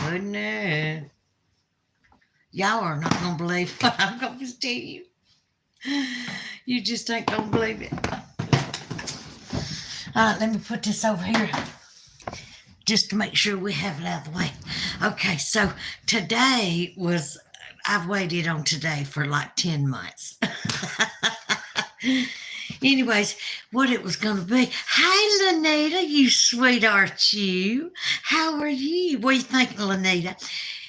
goodness. Y'all are not going to believe what I'm going to tell you. You just ain't going to believe it. All right, let me put this over here just to make sure we have it out of the way. Okay, so today was, I've waited on today for like 10 months. Anyways, what it was going to be. Hey, Lanita, you sweetheart, you. How are you? What are you thinking, Lanita?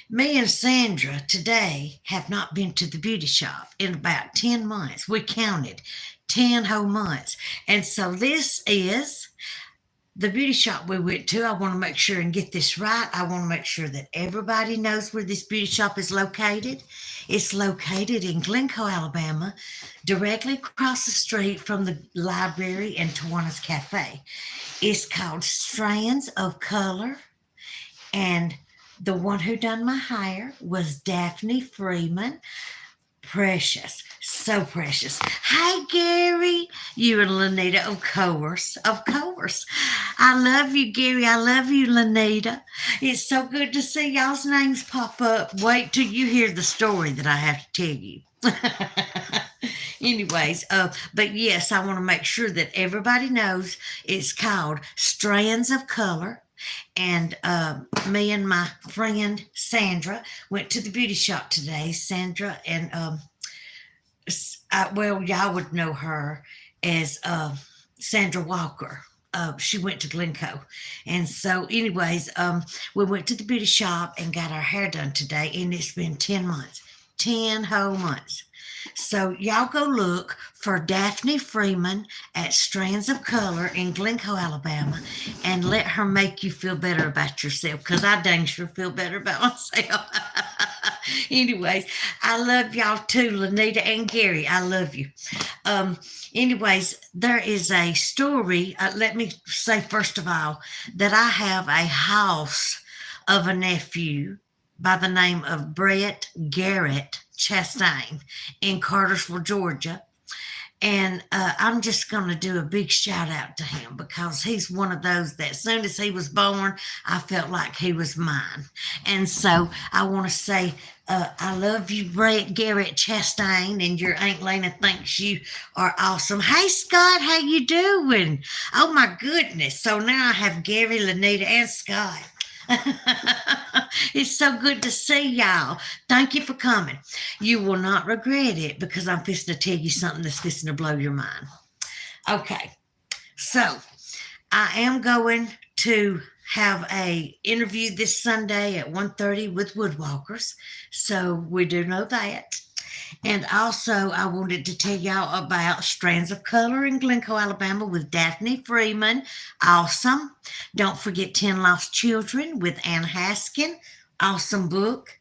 Me and Sandra today have not been to the beauty shop in about 10 months. We counted 10 whole months. And so this is the beauty shop we went to. I want to make sure and get this right. I want to make sure that everybody knows where this beauty shop is located. It's located in Glencoe, Alabama, directly across the street from the library and Tawana's Cafe. It's called Strands of Color, and the one who done my hair was Daphne Freeman. Precious, so precious. Hi, Gary. You and Lanita, of course, of course. I love you, Gary. I love you, Lanita. It's so good to see y'all's names pop up. Wait till you hear the story that I have to tell you. Anyways, but yes, I want to make sure that everybody knows it's called Strands of Color. And me and my friend Sandra went to the beauty shop today. Sandra and, well, y'all would know her as Sandra Walker. She went to Glencoe. And so, anyways, we went to the beauty shop and got our hair done today. And it's been 10 months, 10 whole months. So y'all go look for Daphne Freeman at Strands of Color in Glencoe, Alabama, and let her make you feel better about yourself, because I dang sure feel better about myself. Anyways, I love y'all too, Lanita and Gary. I love you. Anyways, there is a story. Let me say, first of all, that I have a house of a nephew by the name of Britt Jastin in Cartersville, Georgia. And I'm just going to do a big shout out to him, because he's one of those that as soon as he was born, I felt like he was mine. And so I want to say, I love you, Britt Jastin, and your Aunt Lena thinks you are awesome. Hey, Scott, how you doing? Oh, my goodness. So now I have Gary, Lanita, and Scott. It's so good to see y'all. Thank you for coming. You will not regret it, because I'm fixing to tell you something that's fixing to blow your mind. Okay, so I am going to have a interview this Sunday at 1:30 with Woodwalkers, so we do know that. And also, I wanted to tell y'all about Strands of Color in Glencoe, Alabama with Daphne Freeman. Awesome. Don't forget 10 Lost Children with Ann Haskin. Awesome book.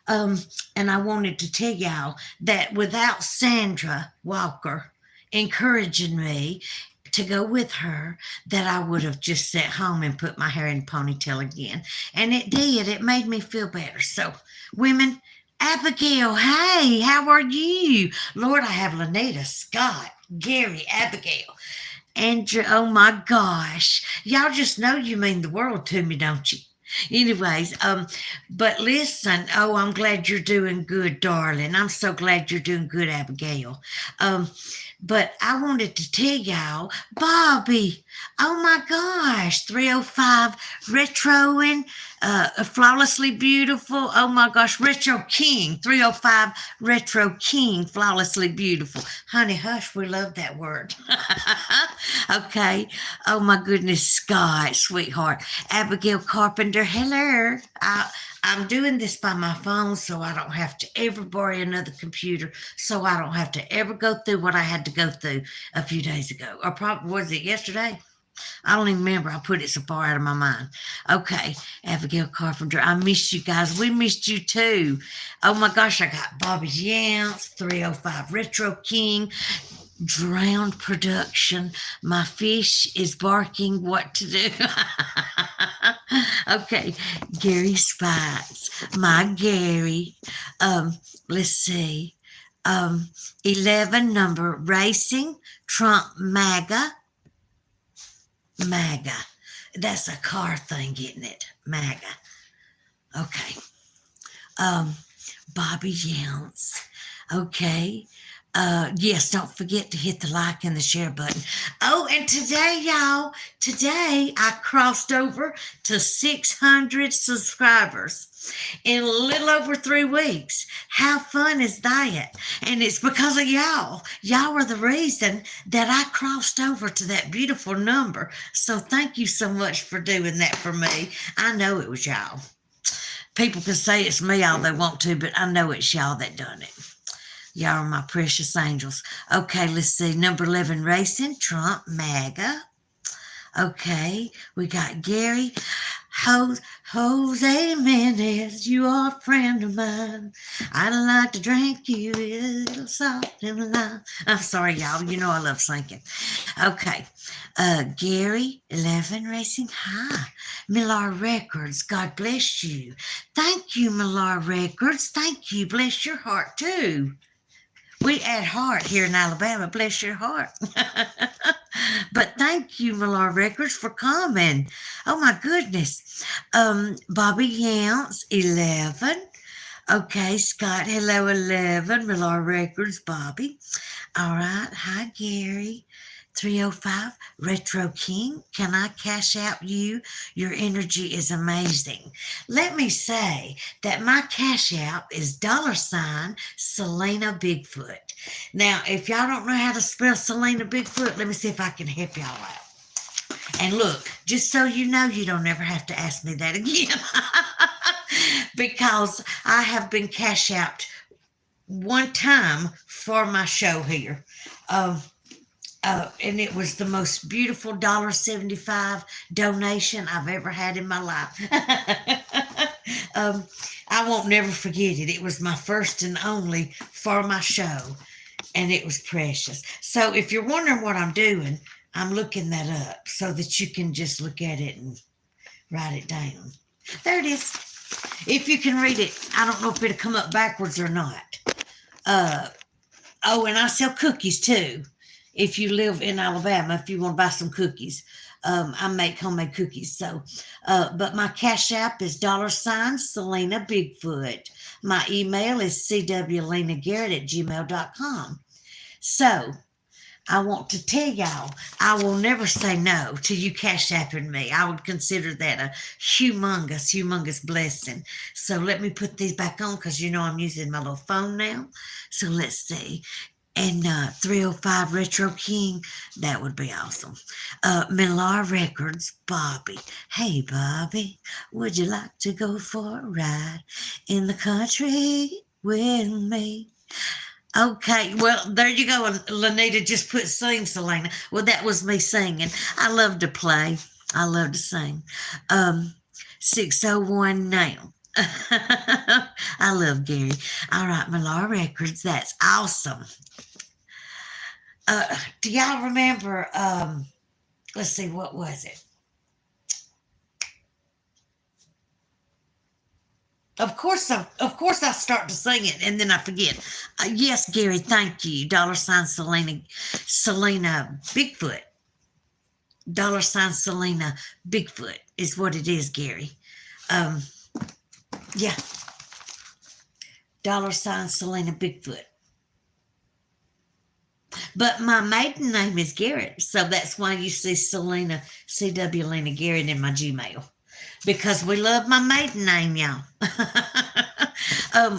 And I wanted to tell y'all that without Sandra Walker encouraging me to go with her, that I would have just sat home and put my hair in a ponytail again. And it did. It made me feel better. So, women, Abigail, hey, how are you? Lord, I have Lanita, Scott, Gary, Abigail, Andrew. Oh my gosh. Y'all just know you mean the world to me, don't you? Anyways, but listen, oh, I'm glad you're doing good, darling. I'm so glad you're doing good, Abigail. But I wanted to tell y'all, Bobby, oh my gosh, 305 retroing, flawlessly beautiful. Oh my gosh, Retro King, 305 Retro King, flawlessly beautiful. Honey, hush, we love that word. Okay. Oh my goodness, Scott, sweetheart. Abigail Carpenter, hello. I'm doing this by my phone, so I don't have to ever borrow another computer, so I don't have to ever go through what I had to go through a few days ago. Or probably, was it yesterday? I don't even remember. I put it so far out of my mind. Okay, Abigail Carpenter, I missed you guys. We missed you too. Oh my gosh, I got Bobby's Yance, 305 Retro King, Drowned Production. My fish is barking what to do. Okay, Gary Spikes, my Gary. Let's see. 11 number Racing Trump MAGA. That's a car thing, isn't it? MAGA. Okay. Bobby Younce. Okay. Yes, don't forget to hit the like and the share button. Oh, and today, y'all, today I crossed over to 600 subscribers in a little over 3 weeks. How fun is that? And it's because of y'all. Y'all are the reason that I crossed over to that beautiful number. So thank you so much for doing that for me. I know it was y'all. People can say it's me all they want to, but I know it's y'all that done it. Y'all are my precious angels. Okay, let's see. Number 11, Racing, Trump, MAGA. Okay, we got Gary. Jose Mendez, you are a friend of mine. I'd like to drink you a little soft and lime. I'm sorry, y'all. You know I love singing. Okay. Gary, 11, Racing High. Millar Records, God bless you. Thank you, Millar Records. Thank you. Bless your heart, too. We add heart here in Alabama. Bless your heart. But thank you, Millar Records, for coming. Oh, my goodness. Bobby Younce, 11. Okay, Scott, hello, 11. Millar Records, Bobby. All right. Hi, Gary. 305, Retro King. Can I cash out you? Your energy is amazing. Let me say that my cash out is $Selena Bigfoot. Now, if y'all don't know how to spell Selena Bigfoot, let me see if I can help y'all out. And look, just so you know, you don't ever have to ask me that again. Because I have been cash out one time for my show here. And it was the most beautiful $1.75 donation I've ever had in my life. I won't never forget it. It was my first and only for my show, and it was precious. So if you're wondering what I'm doing, I'm looking that up so that you can just look at it and write it down. There it is. If you can read it, I don't know if it'll come up backwards or not. Oh, and I sell cookies too. If you live in Alabama, if you want to buy some cookies, I make homemade cookies. So, but my cash app is $Selena Bigfoot. My email is Cwlenagarrett@gmail.com. So, I want to tell y'all, I will never say no to you cash apping me. I would consider that a humongous, humongous blessing. So let me put these back on because you know I'm using my little phone now. So let's see. And 305 Retro King, that would be awesome. Millar Records, Bobby. Hey, Bobby, would you like to go for a ride in the country with me? Okay, well, there you go. Lanita just put sing, Selena. Well, that was me singing. I love to play. I love to sing. 601 now. I love Gary. All right, Millar Records. That's awesome. Do y'all remember? Let's see, what was it? Of course, I start to sing it and then I forget. Yes, Gary, thank you. Selena Bigfoot. Selena Bigfoot is what it is, Gary. Yeah. Selena Bigfoot. But my maiden name is Garrett, so that's why you see Selena, Cwlenagarrett Garrett in my Gmail. Because we love my maiden name, y'all.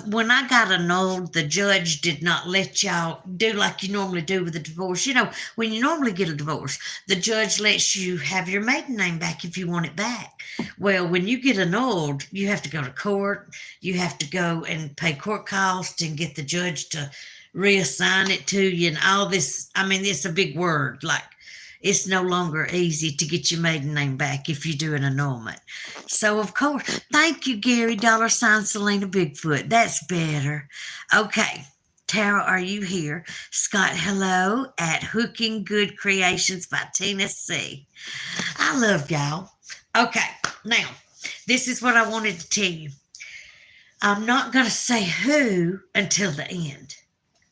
When I got annulled, the judge did not let y'all do like you normally do with a divorce. You know, when you normally get a divorce, the judge lets you have your maiden name back if you want it back. Well, when you get annulled, you have to go to court. You have to go and pay court costs and get the judge to reassign it to you and all this. I mean, it's a big word. Like, it's no longer easy to get your maiden name back if you do an annulment. So, of course, thank you, Gary, Selena Bigfoot. That's better. Okay. Tara, are you here? Scott, hello at Hooking Good Creations by Tina C. I love y'all. Okay. Now, this is what I wanted to tell you. I'm not going to say who until the end.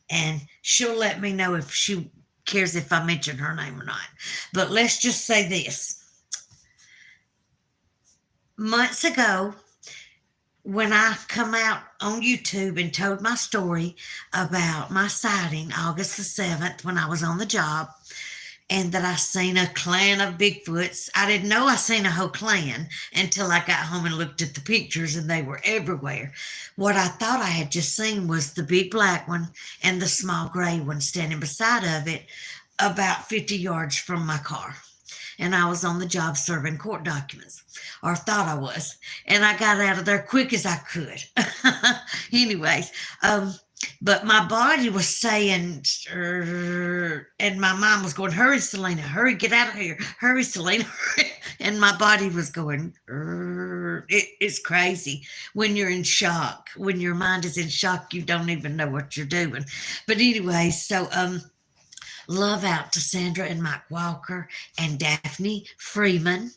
And she'll let me know if she cares if I mention her name or not. But let's just say this. Months ago, when I come out on YouTube and told my story about my sighting August the 7th when I was on the job, and that I seen a clan of Bigfoots. I didn't know I seen a whole clan until I got home and looked at the pictures, and they were everywhere. What I thought I had just seen was the big black one and the small gray one standing beside of it about 50 yards from my car. And I was on the job serving court documents, or thought I was. And I got out of there quick as I could. Anyways, but my body was saying, and my mom was going, hurry, Selena, hurry, get out of here. Hurry, Selena. Hurry. And my body was going, it's crazy when you're in shock. When your mind is in shock, you don't even know what you're doing. But anyway, so love out to Sandra and Mike Walker and Daphne Freeman.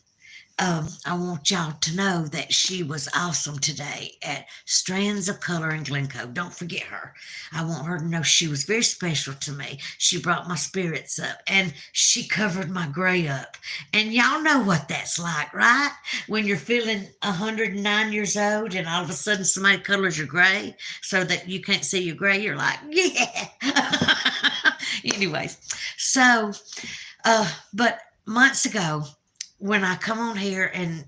I want y'all to know that she was awesome today at Strands of Color in Glencoe. Don't forget her. I want her to know she was very special to me. She brought my spirits up, and she covered my gray up. And y'all know what that's like, right? When you're feeling 109 years old and all of a sudden somebody colors your gray so that you can't see your gray, you're like, yeah. Anyways, so, but months ago, when I come on here and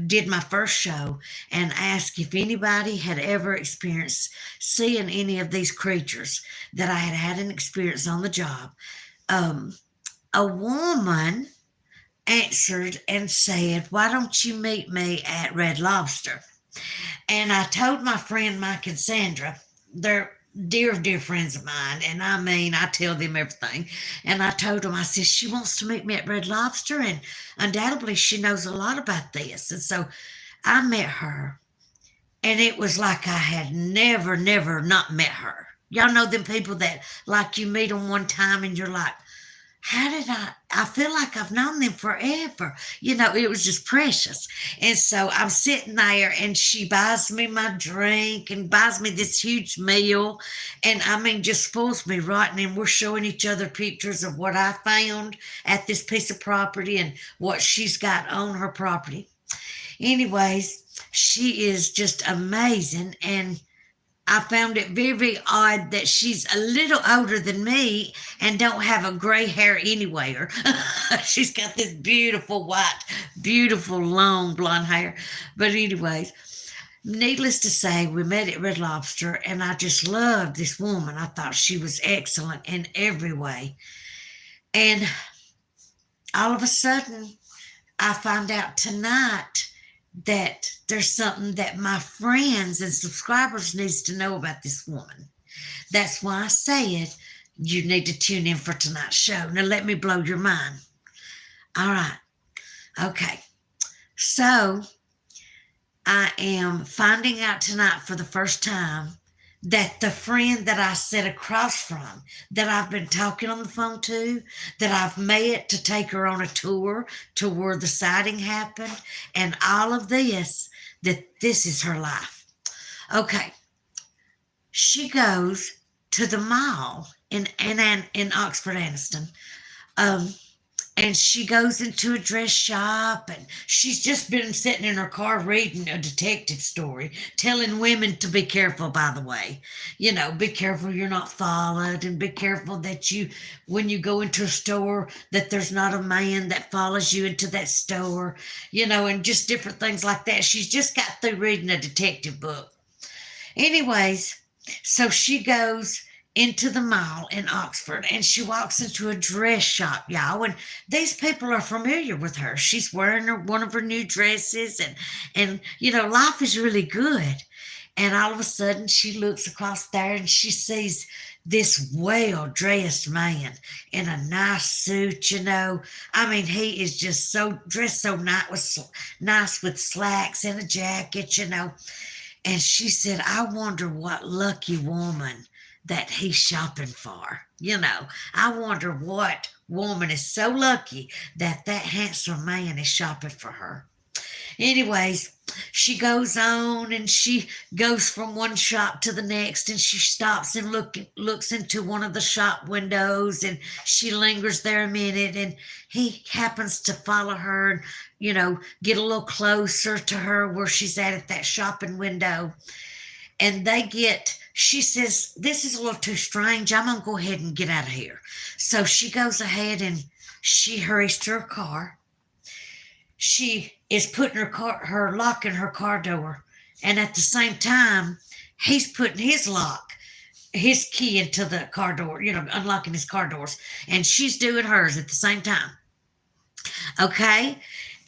did my first show and asked if anybody had ever experienced seeing any of these creatures that I had an experience on the job, a woman answered and said, why don't you meet me at Red Lobster? And I told my friend Mike and Sandra, they're dear friends of mine, and I mean, I tell them everything. And I told them, I said, she wants to meet me at Red Lobster, and undoubtedly she knows a lot about this. And so I met her, and it was like I had never not met her. Y'all know them people that like you meet them one time and you're like, how did I feel like I've known them forever. You know, it was just precious. And so I'm sitting there and she buys me my drink and buys me this huge meal. And I mean, just spoils me right. And we're showing each other pictures of what I found at this piece of property and what she's got on her property. Anyways, she is just amazing. And I found it very odd that she's a little older than me and don't have a gray hair anywhere. She's got this beautiful white, beautiful long blonde hair. But anyways, needless to say, we met at Red Lobster, and I just loved this woman. I thought she was excellent in every way. And all of a sudden, I find out tonight that there's something that my friends and subscribers needs to know about this woman. That's why I said you need to tune in for tonight's show. Now let me blow your mind. All right. Okay. So I am finding out tonight for the first time that the friend that I sat across from, that I've been talking on the phone to, that I've met to take her on a tour to where the sighting happened, and all of this, that this is her life. Okay. She goes to the mall in Oxford, Anniston, and she goes into a dress shop, and she's just been sitting in her car reading a detective story, telling women to be careful, by the way. You know, be careful you're not followed, and be careful that you, when you go into a store, that there's not a man that follows you into that store, you know, and just different things like that. She's just got through reading a detective book. Anyways, so she goes into the mall in Oxford, and she walks into a dress shop, y'all, and these people are familiar with her. She's wearing one of her new dresses, and you know, life is really good. And all of a sudden she looks across there and she sees this well-dressed man in a nice suit, you know. I mean, he is just so dressed so nice with slacks and a jacket, you know. And she said, I wonder what lucky woman that he's shopping for. You know, I wonder what woman is so lucky that handsome man is shopping for her. Anyways, she goes on and she goes from one shop to the next, and she stops and looks into one of the shop windows, and she lingers there a minute, and he happens to follow her. And, get a little closer to her where she's at that shopping window. And she says, this is a little too strange. I'm going to go ahead and get out of here. So she goes ahead and she hurries to her car. She is putting her lock in her car door. And at the same time, he's putting his key into the car door, unlocking his car doors. And she's doing hers at the same time. Okay?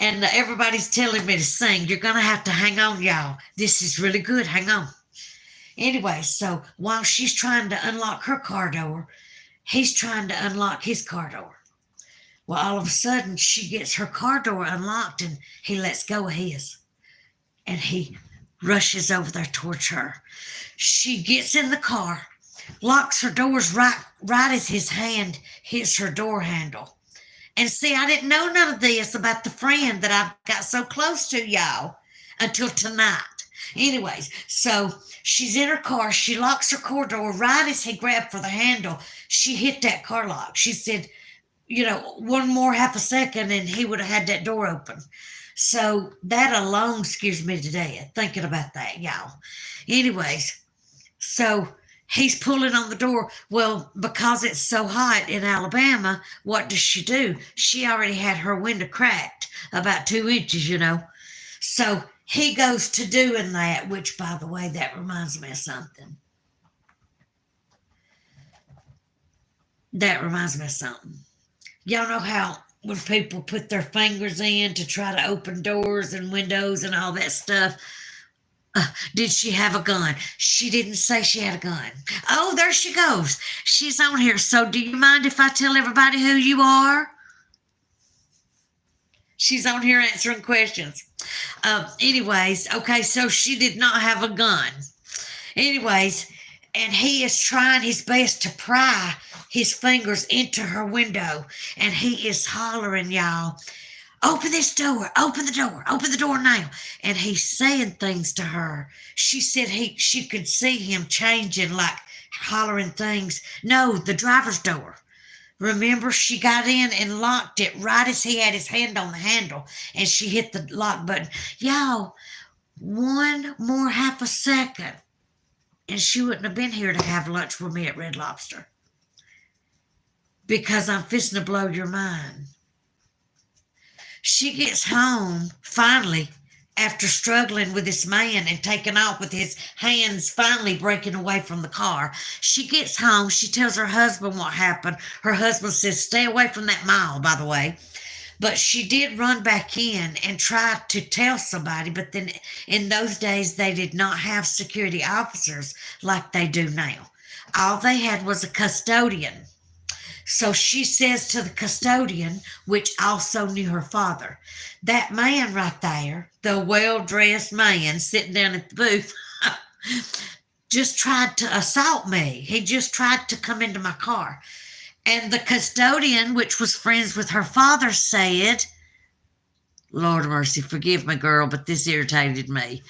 And everybody's telling me to sing. You're going to have to hang on, y'all. This is really good. Hang on. Anyway, so while she's trying to unlock her car door, he's trying to unlock his car door. Well, all of a sudden, she gets her car door unlocked and he lets go of his. And he rushes over there towards her. She gets in the car, locks her doors right as his hand hits her door handle. And see, I didn't know none of this about the friend that I've got so close to, y'all, until tonight. Anyways, so she's in her car. She locks her car door right as he grabbed for the handle. She hit that car lock. She said, one more half a second and he would have had that door open. So that alone scares me to death, thinking about that, y'all. Anyways, so he's pulling on the door. Well, because it's so hot in Alabama, what does she do? She already had her window cracked about 2 inches, So he goes to doing that, which, by the way, that reminds me of something. Y'all know how when people put their fingers in to try to open doors and windows and all that stuff? Did she have a gun? She didn't say she had a gun. Oh, there she goes. She's on here. So do you mind if I tell everybody who you are? She's on here answering questions. Anyways, okay, so she did not have a gun. Anyways, and he is trying his best to pry his fingers into her window, and he is hollering, y'all, open this door, open the door now. And he's saying things to her. She said she could see him changing, like hollering things. No, the driver's door. Remember, she got in and locked it right as he had his hand on the handle, and she hit the lock button. Y'all, one more half a second, and she wouldn't have been here to have lunch with me at Red Lobster. Because I'm fixing to blow your mind. She gets home, finally, after struggling with this man and taking off with his hands finally breaking away from the car. She gets home. She tells her husband what happened. Her husband says, stay away from that mall, by the way. But she did run back in and try to tell somebody. But then in those days, they did not have security officers like they do now. All they had was a custodian. So she says to the custodian, which also knew her father, that man right there, the well-dressed man sitting down at the booth, just tried to assault me. He just tried to come into my car. And the custodian, which was friends with her father, said, Lord of mercy, forgive me, girl, but this irritated me.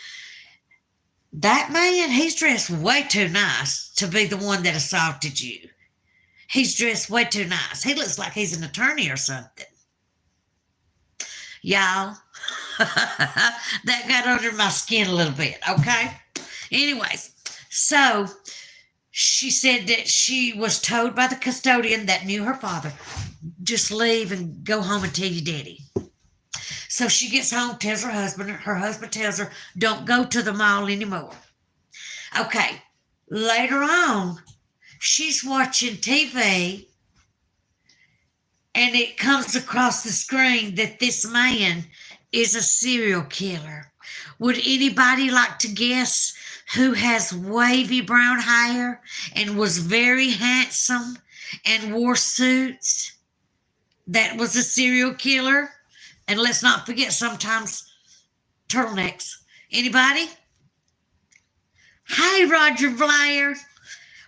That man, he's dressed way too nice to be the one that assaulted you. He's dressed way too nice. He looks like he's an attorney or something. Y'all, that got under my skin a little bit, okay? Anyways, so she said that she was told by the custodian that knew her father, just leave and go home and tell your daddy. So she gets home, tells her husband tells her, don't go to the mall anymore. Okay, later on, she's watching TV, and it comes across the screen that this man is a serial killer. Would anybody like to guess who has wavy brown hair and was very handsome and wore suits? That was a serial killer. And let's not forget sometimes turtlenecks. Anybody? Hey, Roger Blair.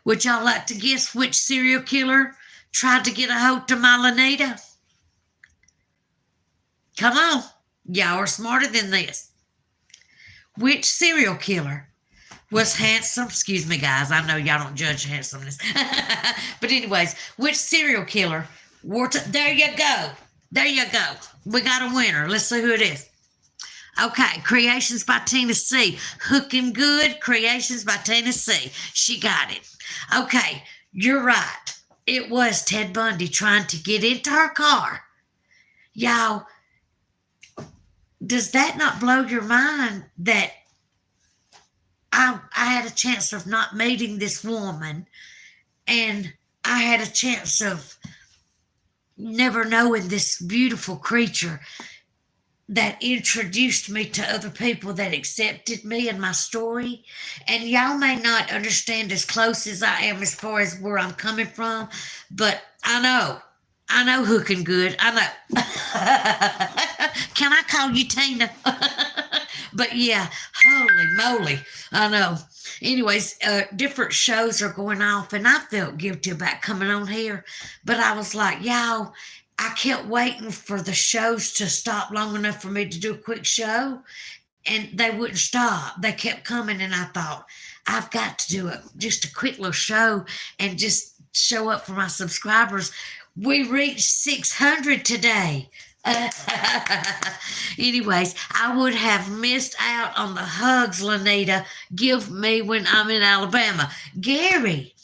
Would y'all like to guess which serial killer tried to get a hold of my Lanita? Come on. Y'all are smarter than this. Which serial killer was handsome? Excuse me, guys. I know y'all don't judge handsomeness. But anyways, which serial killer there you go. There you go. We got a winner. Let's see who it is. Okay, Creations by Tina C. Hooking Good, Creations by Tina C. She got it. Okay, you're right. It was Ted Bundy trying to get into her car. Y'all, does that not blow your mind that I had a chance of not meeting this woman, and I had a chance of never knowing this beautiful creature that introduced me to other people that accepted me and my story. And y'all may not understand as close as I am as far as where I'm coming from, but I know Hooking Good. I know. Can I call you Tina? But yeah, holy moly, I know. Anyways, different shows are going off, and I felt guilty about coming on here, but I was like, y'all, I kept waiting for the shows to stop long enough for me to do a quick show, and they wouldn't stop. They kept coming, and I thought, I've got to do just a quick little show and just show up for my subscribers. We reached 600 today. Anyways, I would have missed out on the hugs Lanita give me when I'm in Alabama. Gary,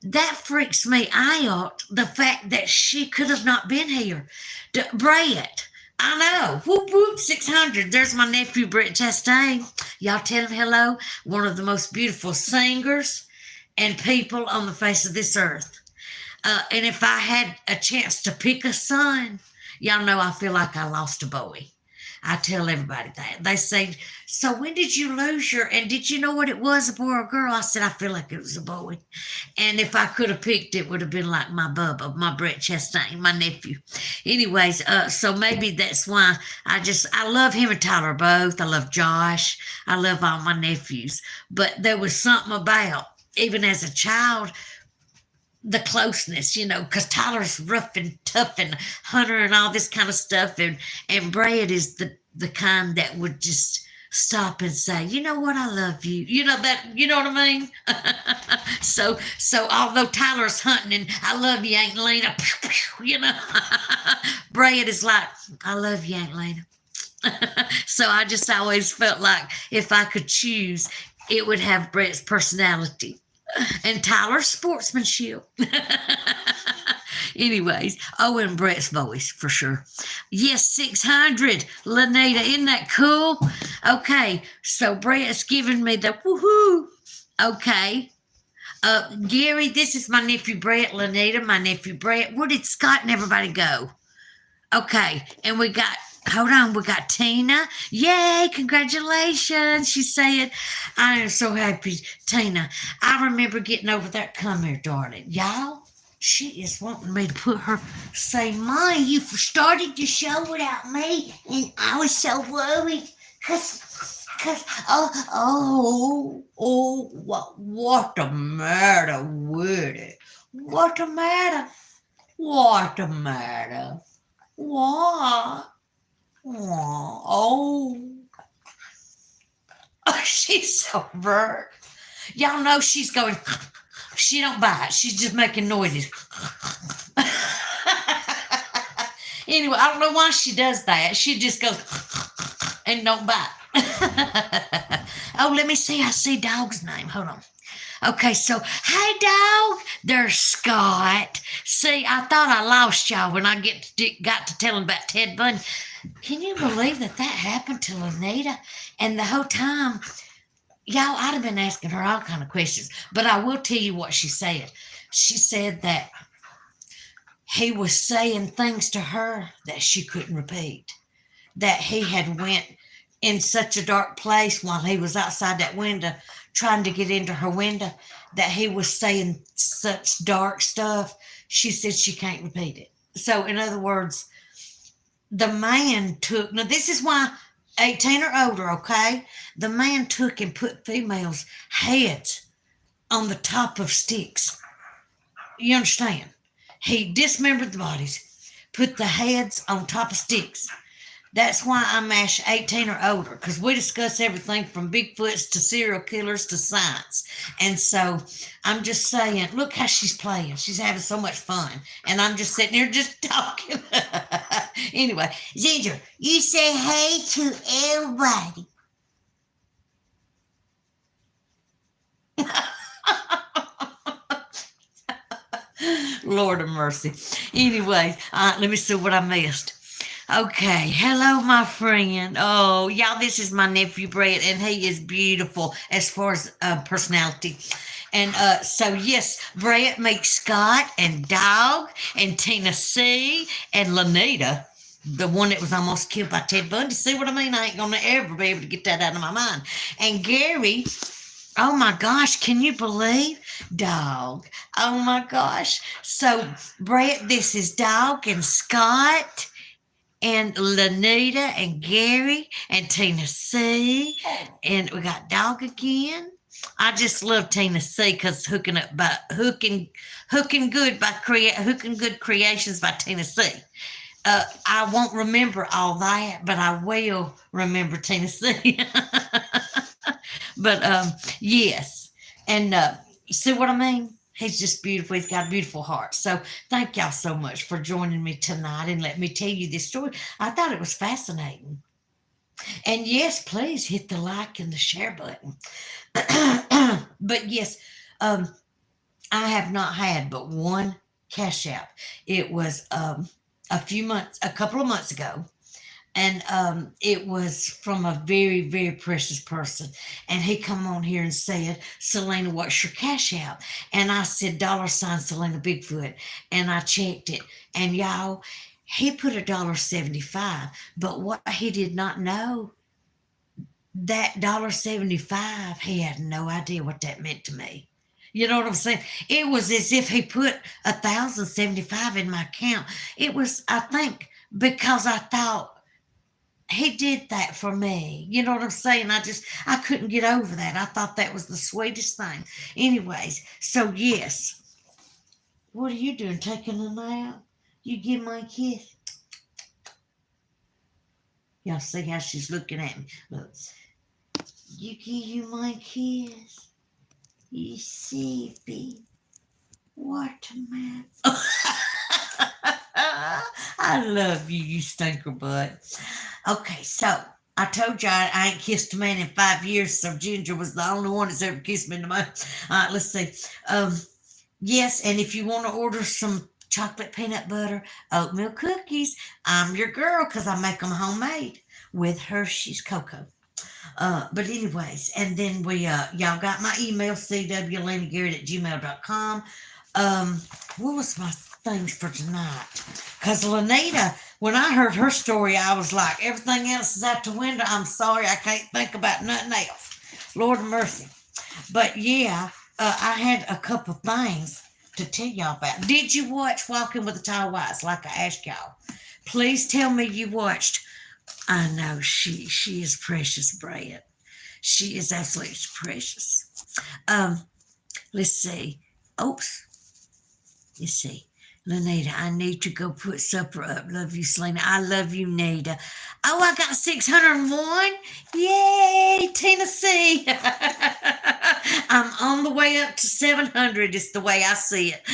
that freaks me out, the fact that she could have not been here. Britt, I know. Whoop, whoop, 600. There's my nephew, Britt Jastin. Y'all tell him hello. One of the most beautiful singers and people on the face of this earth. And if I had a chance to pick a son, y'all know I feel like I lost a boy. I tell everybody that. They say, so when did you lose and did you know what it was, a boy or a girl? I said, I feel like it was a boy. And if I could have picked, it would have been like my Bubba, my Britt Jastin, my nephew. Anyways, so maybe that's why I love him and Tyler both. I love Josh. I love all my nephews. But there was something about, even as a child, the closeness, because Tyler's rough and tough and hunter and all this kind of stuff. And Brad is the kind that would just stop and say, you know what, I love you. You know what I mean? So although Tyler's hunting and I love you, Aunt Lena, Brad is like, I love you, Aunt Lena. So I just always felt like if I could choose, it would have Brett's personality and Tyler's sportsmanship. Anyways, and Brett's voice for sure. Yes, 600. Lanita, isn't that cool? Okay, so Brett's giving me the woohoo. Okay. Gary, this is my nephew Brett. Lanita, my nephew Brett. Where did Scott and everybody go? Okay, and we got Tina. Yay, congratulations. She said, I am so happy, Tina. I remember getting over that. Come here, darling. Y'all, she is wanting me to say, Mommy, you started your show without me, and I was so worried. What the matter with it? What the matter? What the matter? What? Oh, she's so burnt. Y'all know she's going, she don't bite. She's just making noises. Anyway, I don't know why she does that. She just goes and don't bite. Oh, let me see. I see dog's name. Hold on. Okay, so, hey, dog. There's Scott. See, I thought I lost y'all when I got to telling about Ted Bundy. Can you believe that happened to Lanita? And the whole time, y'all, I'd have been asking her all kind of questions. But I will tell you what she said. She said that he was saying things to her that she couldn't repeat. That he had went in such a dark place while he was outside that window trying to get into her window, that he was saying such dark stuff. She said she can't repeat it. So, in other words, the man took, now this is why 18 or older, okay? The man took and put females' heads on the top of sticks. You understand? He dismembered the bodies, put the heads on top of sticks, That's why I mash 18 or older, because we discuss everything from Bigfoots to serial killers to science. And so I'm just saying, look how she's playing. She's having so much fun. And I'm just sitting here just talking. Anyway, Ginger, you say hey to everybody. Lord of mercy. Anyway, let me see what I missed. Okay, hello, my friend. Oh, y'all, this is my nephew Brett, and he is beautiful as far as personality. And so, yes, Brett makes Scott and Dog and Tina C and Lanita, the one that was almost killed by Ted Bundy. See what I mean? I ain't gonna ever be able to get that out of my mind. And Gary, oh my gosh, can you believe Dog? Oh my gosh. So, Brett, this is Dog and Scott and Lanita and Gary and Tina C. And we got Dog again. I just love Tina C because hooking good creations by Tina C. I won't remember all that, but I will remember Tina C. But yes, and see what I mean? He's just beautiful. He's got a beautiful heart. So thank y'all so much for joining me tonight and let me tell you this story. I thought it was fascinating. And yes, please hit the like and the share button. But yes, I have not had but one cash out. It was a couple of months ago, and it was from a very, very precious person. And he come on here and said, Selena, what's your cash out? And I said, $ Selena Bigfoot. And I checked it. And y'all, he put $1.75. But what he did not know, that $1.75, he had no idea what that meant to me. You know what I'm saying? It was as if he put $1,075 in my account. It was, I think, because I thought, he did that for me. You know what I'm saying? I couldn't get over that. I thought that was the sweetest thing. Anyways, so yes. What are you doing? Taking a nap? You give my kiss? Y'all see how she's looking at me. Look. You give you my kiss. You see, baby. Watermelon. I love you, you stinker butt. Okay, so I told you I ain't kissed a man in 5 years, so Ginger was the only one that's ever kissed me in the mouth. All right, let's see. Yes, and if you want to order some chocolate peanut butter oatmeal cookies, I'm your girl because I make them homemade with Hershey's cocoa. But anyways, and then y'all got my email, cwlenagarrett@gmail.com. What was my things for tonight? Because Lanita, when I heard her story, I was like, everything else is out the window. I'm sorry, I can't think about nothing else. Lord of mercy. But yeah, I had a couple things to tell y'all about. Did you watch Walking with the Tall Whites like I asked y'all? Please tell me you watched. I know she is precious, Brad. She is absolutely precious. Let's see. Oops. Let's see. Lanita, I need to go put supper up. Love you, Selena. I love you, Nita. Oh, I got 601. Yay, Tennessee. I'm on the way up to 700 is the way I see it.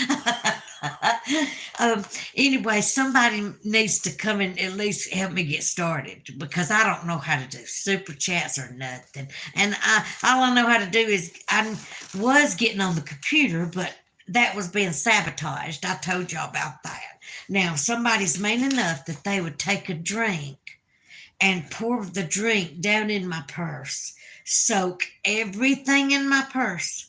Anyway, somebody needs to come and at least help me get started because I don't know how to do super chats or nothing. And all I know how to do is I was getting on the computer, but that was being sabotaged. I told y'all about that. Now, somebody's mean enough that they would take a drink and pour the drink down in my purse, soak everything in my purse.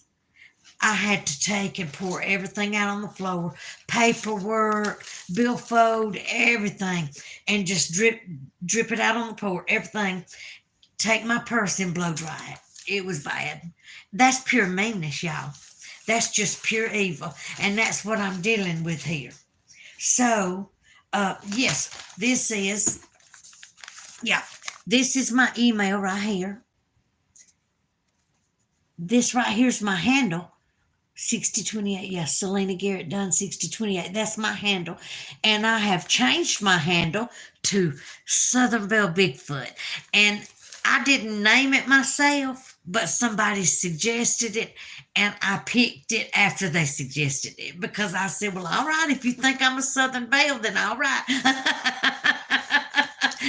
I had to take and pour everything out on the floor, paperwork, billfold, everything, and just drip it out on the floor, everything. Take my purse and blow dry it. It was bad. That's pure meanness, y'all. That's just pure evil. And that's what I'm dealing with here. So, yes, this is my email right here. This right here's my handle. 6028. Yeah, Cwlenagarrett done 6028. That's my handle. And I have changed my handle to Southern Belle Bigfoot. And I didn't name it myself, but somebody suggested it. And I picked it after they suggested it because I said, well, all right, if you think I'm a Southern Belle, then all right.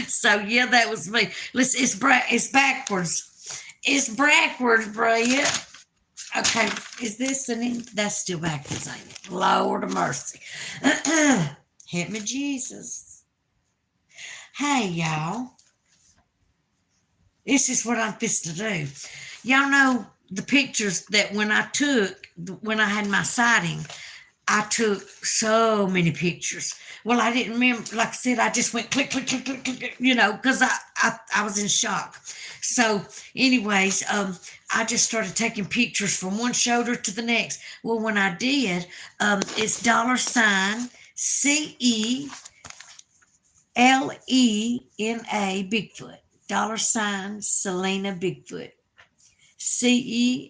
So, yeah, that was me. Listen, it's backwards. It's backwards, Brett. Okay, is this that's still backwards, ain't it? Lord of mercy. Help me, Jesus. Hey, y'all. This is what I'm fixed to do. Y'all know the pictures that when I had my sighting, I took so many pictures. Well, I didn't remember, like I said, I just went click, click, click, click, click, because I was in shock. So, anyways, I just started taking pictures from one shoulder to the next. Well, when I did, it's $CELENA Bigfoot. $Cwlenagarrett Bigfoot. CELENA.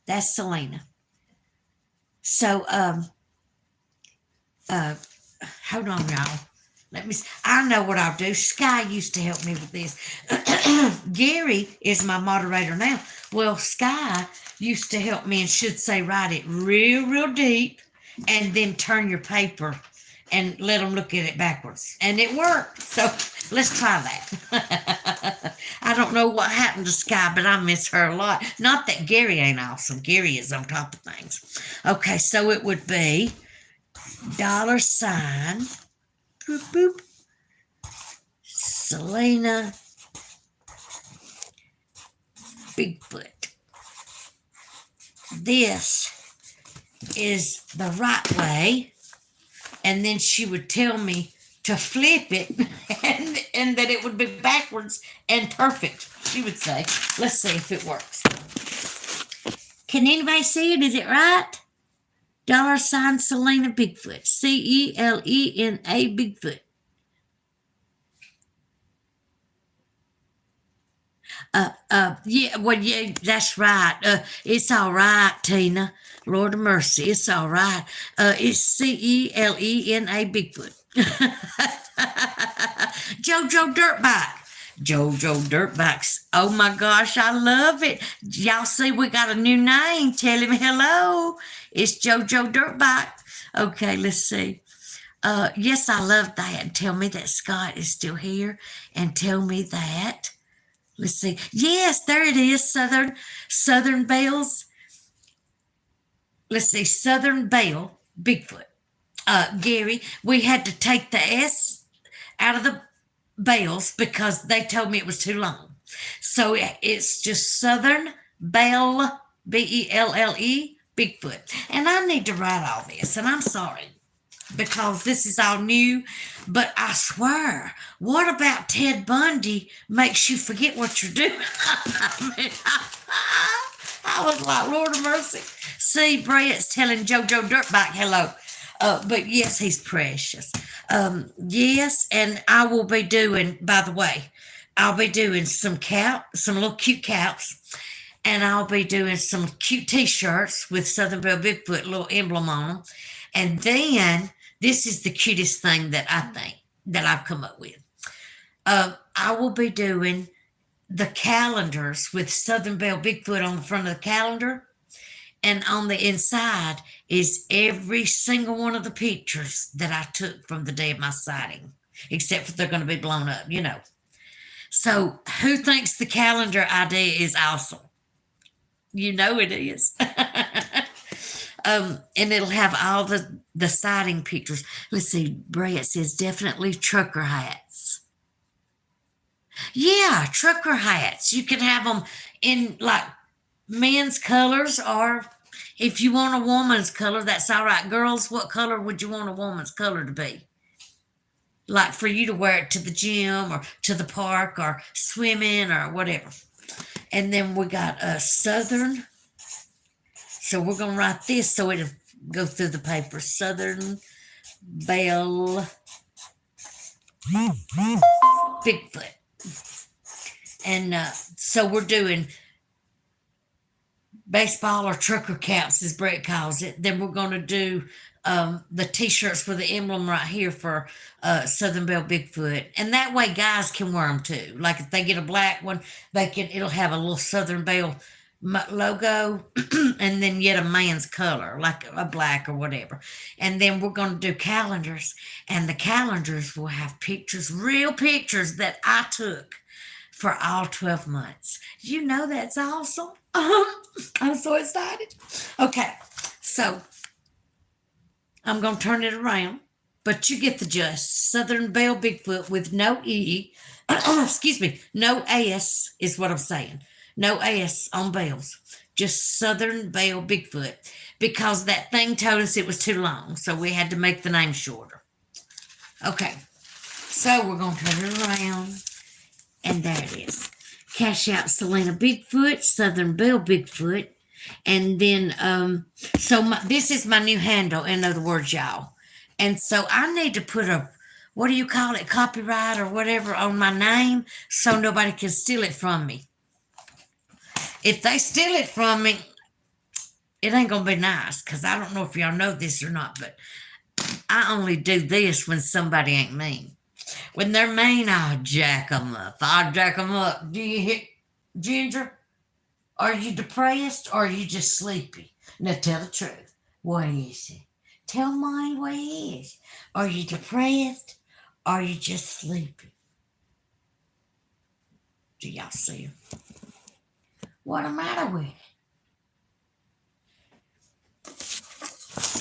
That's Cwlenagarrett. So, hold on, y'all. I know what I'll do. Sky used to help me with this. Gary is my moderator now. Well, Sky used to help me and should say write it real, real deep and then turn your paper and let them look at it backwards. And it worked. So let's try that. I don't know what happened to Sky, but I miss her a lot. Not that Gary ain't awesome. Gary is on top of things. Okay, so it would be $, boop, boop, Cwlenagarrett Bigfoot. This is the right way. And then she would tell me to flip it and that it would be backwards and perfect, she would say. Let's see if it works. Can anybody see it? Is it right? $Cwlenagarrett Bigfoot. CELENA Bigfoot. Yeah, that's right. It's all right, Tina. Lord of mercy, it's all right. It's CELENA Bigfoot. JoJo Dirtbike. JoJo Dirtbikes. Oh my gosh, I love it. Y'all see we got a new name. Tell him hello. It's JoJo Dirtbike. Okay, let's see. Yes, I love that. Tell me that Scott is still here. And tell me that. Let's see. Yes, there it is. Southern Belle's. Let's see. Southern Belle Bigfoot. Gary, we had to take the S out of the Bells because they told me it was too long. So it's just Southern Belle, Belle, Bigfoot. And I need to write all this, and I'm sorry because this is all new, but I swear, what about Ted Bundy makes you forget what you're doing? I was like, Lord of mercy. See, Brett's telling JoJo Dirtbike hello. But yes, he's precious. Yes, and I will be doing, by the way, I'll be doing some little cute caps, and I'll be doing some cute t-shirts with Southern Belle Bigfoot, little emblem on them. And then this is the cutest thing that I think that I've come up with. I will be doing the calendars with Southern Belle Bigfoot on the front of the calendar. And on the inside is every single one of the pictures that I took from the day of my sighting, except for they're going to be blown up, So who thinks the calendar idea is awesome? You know it is. And it'll have all the sighting pictures. Let's see. Brett says definitely trucker hats. Yeah, trucker hats. You can have them in like men's colors, or if you want a woman's color, that's all right. Girls, what color would you want a woman's color to be? Like for you to wear it to the gym or to the park or swimming or whatever. And then we got a Southern. So we're going to write this so it'll go through the paper. Southern Belle Bigfoot. And so we're doing baseball or trucker caps, as Brett calls it. Then we're going to do the t-shirts with the emblem right here for Southern Belle Bigfoot, and that way guys can wear them too. Like if they get a black one, it'll have a little Southern Belle logo, and then yet a man's color, like a black or whatever. And then we're going to do calendars, and the calendars will have pictures, real pictures that I took for all 12 months. You know, that's awesome. I'm so excited. Okay, so I'm going to turn it around, but you get the gist. Southern Belle Bigfoot with no E. Excuse me, no S is what I'm saying. No S on bells. Just Southern Belle Bigfoot, because that thing told us it was too long, so we had to make the name shorter. Okay, so we're going to turn it around, and there it is. Cash out Cwlenagarrett Bigfoot, Southern Belle Bigfoot. And then, this is my new handle, in other words, y'all. And so I need to put a, what do you call it, copyright or whatever on my name so nobody can steal it from me. If they steal it from me, it ain't going to be nice, because I don't know if y'all know this or not, but I only do this when somebody ain't mean. When they're mean, I'll jack them up. Do you hit Ginger? Are you depressed or are you just sleepy? Now tell the truth. What is it? Tell me what it is. Are you depressed or are you just sleepy? Do y'all see him? What's the matter with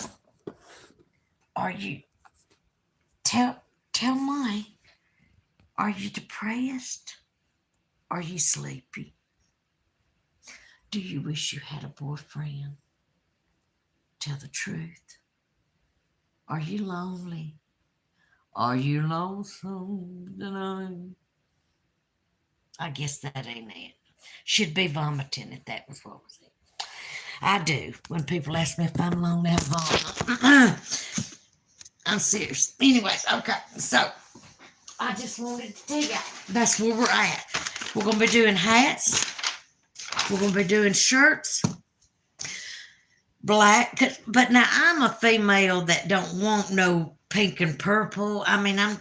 it? Are you... Tell me. Are you depressed? Are you sleepy? Do you wish you had a boyfriend? Tell the truth. Are you lonely? Are you lonesome tonight? I guess that ain't it. Should be vomiting if that was what was it. I do. When people ask me if I'm lonely, I vomit. I'm serious. Anyways, okay. So, I just wanted to tell you, that's where we're at. We're going to be doing hats. We're going to be doing shirts, black. But now I'm a female that don't want no pink and purple. I mean, I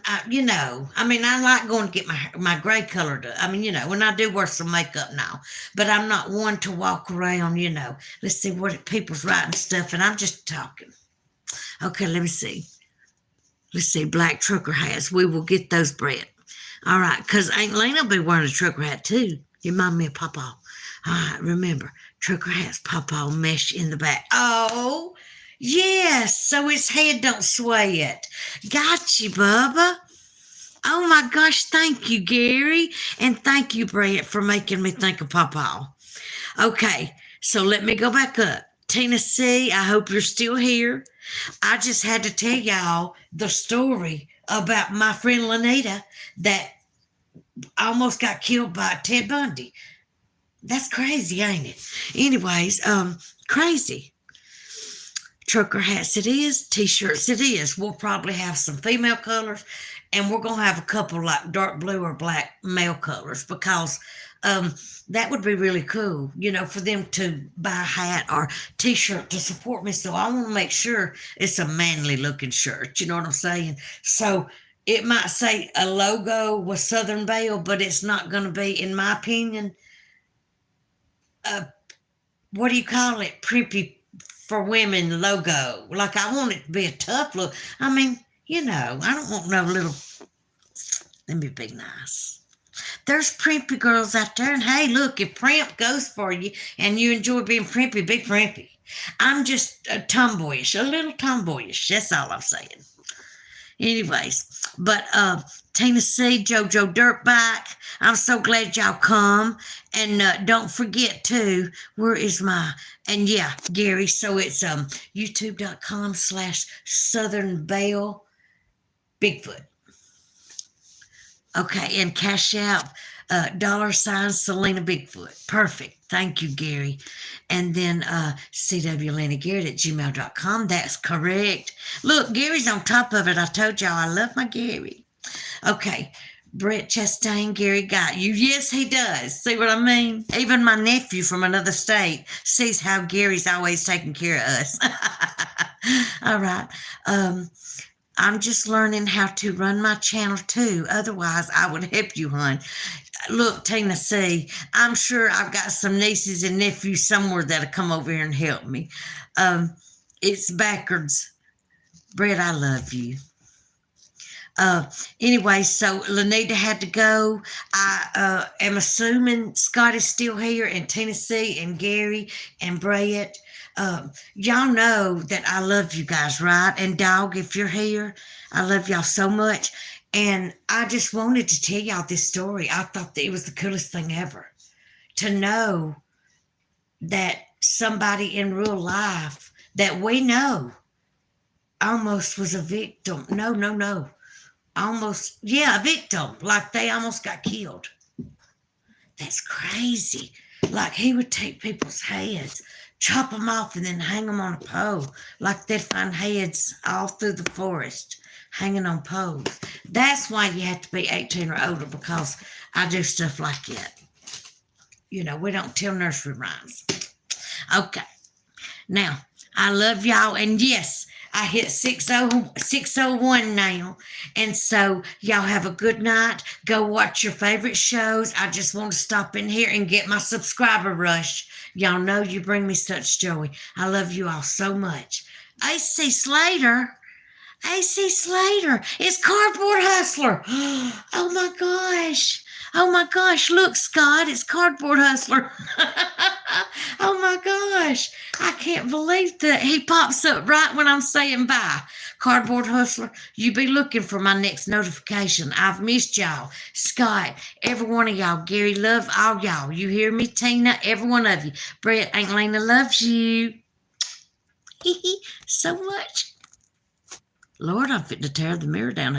like going to get my gray color done. I mean, when I do wear some makeup now, but I'm not one to walk around, Let's see what people's writing stuff, and I'm just talking. Okay, let me see. Let's see, black trucker hats. We will get those, Brett. All right, because Aunt Lena will be wearing a trucker hat too. You remind me of Papa. All right, remember, trucker hats, Papa mesh in the back. Oh, yes, so his head don't sway it. Got you, Bubba. Oh my gosh, thank you, Gary. And thank you, Brett, for making me think of Papa. Okay, so let me go back up. Tina C., I hope you're still here. I just had to tell y'all the story about my friend Lanita that almost got killed by Ted Bundy. That's crazy, ain't it? Anyways, crazy. Trucker hats it is, t-shirts it is. We'll probably have some female colors, and we're going to have a couple like dark blue or black male colors, because that would be really cool, for them to buy a hat or t-shirt to support me. So I want to make sure it's a manly looking shirt. You know what I'm saying? So it might say a logo with Southern Belle, but it's not going to be, in my opinion, what do you call it? Primpy for women logo. Like, I want it to be a tough look. I mean, I don't want no little, let me be nice. There's primpy girls out there, and hey, look, if primp goes for you and you enjoy being primpy, be primpy. I'm just tomboyish, a little tomboyish. That's all I'm saying. Anyways, but Tina C., JoJo Dirtbike, I'm so glad y'all come. And don't forget too, where is my, and yeah, Gary, so it's youtube.com/Southern Belle Bigfoot. Okay, and cash out $sign Cwlenagarrett Bigfoot. Perfect. Thank you, Gary. And then Cwlenagarrett@gmail.com. That's correct. Look, Gary's on top of it. I told y'all I love my Gary. Okay, Britt Jastin, Gary got you. Yes, he does. See what I mean? Even my nephew from another state sees how Gary's always taking care of us. All right. I'm just learning how to run my channel too. Otherwise, I would help you, hon. Look, Tina C, I'm sure I've got some nieces and nephews somewhere that'll come over here and help me. It's backwards. Brett, I love you. Anyway, so Lanita had to go. I am assuming Scott is still here, and Tennessee, and Gary, and Brett. Y'all know that I love you guys, right? And Dog, if you're here, I love y'all so much. And I just wanted to tell y'all this story. I thought that it was the coolest thing ever to know that somebody in real life that we know almost was a victim. No. Almost, yeah, a victim. Like they almost got killed. That's crazy. Like he would take people's heads, chop them off, and then hang them on a pole. Like they'd find heads all through the forest hanging on poles. That's why you have to be 18 or older, because I do stuff like that. You know, we don't tell nursery rhymes. Okay. Now, I love y'all. And yes, I hit 601 now. And so y'all have a good night. Go watch your favorite shows. I just want to stop in here and get my subscriber rush. Y'all know you bring me such joy. I love you all so much. AC Slater. AC Slater. It's Cardboard Hustler. Oh my gosh. Oh my gosh. Look, Scott, it's Cardboard Hustler. Oh my gosh. I can't believe that he pops up right when I'm saying bye. Cardboard Hustler, you be looking for my next notification. I've missed y'all. Scott, every one of y'all. Gary, love all y'all. You hear me, Tina? Every one of you. Brett, Aunt Lena loves you. So much. Lord, I'm fit to tear the mirror down.